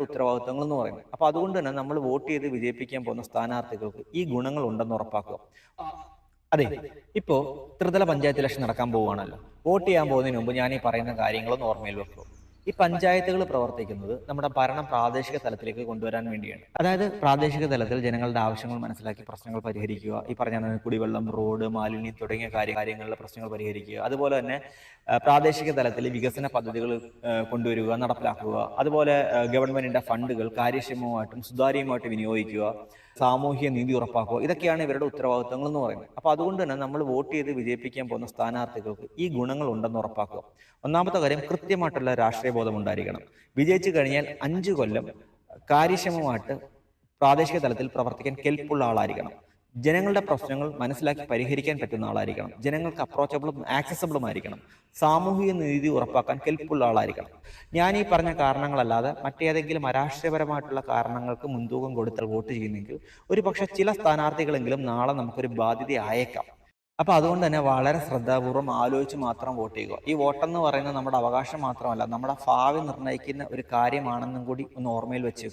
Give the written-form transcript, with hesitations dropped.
ഉത്തരവാദിത്തങ്ങൾ എന്ന് പറയുന്നത്. അപ്പൊ അതുകൊണ്ട് തന്നെ നമ്മൾ വോട്ട് ചെയ്ത് വിജയിപ്പിക്കാൻ പോകുന്ന സ്ഥാനാർത്ഥികൾക്ക് ഈ ഗുണങ്ങൾ ഉണ്ടെന്ന് ഉറപ്പാക്കുക. അതെ, ഇപ്പോ ത്രിതല പഞ്ചായത്ത് ഇലക്ഷൻ നടക്കാൻ പോവുകയാണല്ലോ. വോട്ട് ചെയ്യാൻ പോകുന്നതിന് മുമ്പ് ഞാൻ ഈ പറയുന്ന കാര്യങ്ങളൊന്ന് ഓർമ്മയിൽ വെക്കുക. ഈ പഞ്ചായത്തുകൾ പ്രവർത്തിക്കുന്നത് നമ്മുടെ ഭരണം പ്രാദേശിക തലത്തിലേക്ക് കൊണ്ടുവരാൻ വേണ്ടിയാണ്. അതായത് പ്രാദേശിക തലത്തിൽ ജനങ്ങളുടെ ആവശ്യങ്ങൾ മനസ്സിലാക്കി പ്രശ്നങ്ങൾ പരിഹരിക്കുക. ഈ പറഞ്ഞ കുടിവെള്ളം, റോഡ്, മാലിന്യം തുടങ്ങിയ കാര്യങ്ങളിലെ പ്രശ്നങ്ങൾ പരിഹരിക്കുക. അതുപോലെ തന്നെ പ്രാദേശിക തലത്തിൽ വികസന പദ്ധതികൾ കൊണ്ടുവരിക, നടപ്പിലാക്കുക. അതുപോലെ ഗവൺമെന്റിന്റെ ഫണ്ടുകൾ കാര്യക്ഷമമായിട്ടും സുതാര്യമായിട്ടും വിനിയോഗിക്കുക, സാമൂഹിക നീതി ഉറപ്പാക്കുക. ഇതൊക്കെയാണ് ഇവരുടെ ഉത്തരവാദിത്തങ്ങൾ എന്ന് പറയുന്നത്. അപ്പൊ അതുകൊണ്ട് തന്നെ നമ്മൾ വോട്ട് ചെയ്ത് വിജയിപ്പിക്കാൻ പോകുന്ന സ്ഥാനാർത്ഥികൾക്ക് ഈ ഗുണങ്ങൾ ഉണ്ടെന്ന് ഉറപ്പാക്കുക. ഒന്നാമത്തെ കാര്യം, കൃത്യമായിട്ടുള്ള രാഷ്ട്രീയ ബോധം ഉണ്ടായിരിക്കണം. വിജയിച്ചു കഴിഞ്ഞാൽ 5 കൊല്ലം കാര്യക്ഷമമായിട്ട് പ്രാദേശിക തലത്തിൽ പ്രവർത്തിക്കാൻ കെൽപ്പുള്ള ആളായിരിക്കണം. ജനങ്ങളുടെ പ്രശ്നങ്ങൾ മനസ്സിലാക്കി പരിഹരിക്കാൻ പറ്റുന്ന ആളായിരിക്കണം. ജനങ്ങൾക്ക് അപ്രോച്ചബിളും ആക്സസബിളും ആയിരിക്കണം. സാമൂഹിക നീതി ഉറപ്പാക്കാൻ കെൽപ്പുള്ള ആളായിരിക്കണം. ഞാൻ ഈ പറഞ്ഞ കാരണങ്ങളല്ലാതെ മറ്റേതെങ്കിലും അരാഷ്ട്രീയപരമായിട്ടുള്ള കാരണങ്ങൾക്ക് മുൻതൂക്കം കൊടുത്താൽ വോട്ട് ചെയ്യുന്നെങ്കിൽ ഒരു പക്ഷെ ചില സ്ഥാനാർത്ഥികളെങ്കിലും നാളെ നമുക്കൊരു ബാധ്യത ആയേക്കാം. അപ്പൊ അതുകൊണ്ട് തന്നെ വളരെ ശ്രദ്ധാപൂർവ്വം ആലോചിച്ച് മാത്രം വോട്ട് ചെയ്യുക. ഈ വോട്ടെന്ന് പറയുന്നത് നമ്മുടെ അവകാശം മാത്രമല്ല, നമ്മുടെ ഭാവി നിർണ്ണയിക്കുന്ന ഒരു കാര്യമാണെന്നും കൂടി ഒന്ന് ഓർമ്മയിൽ വെച്ച്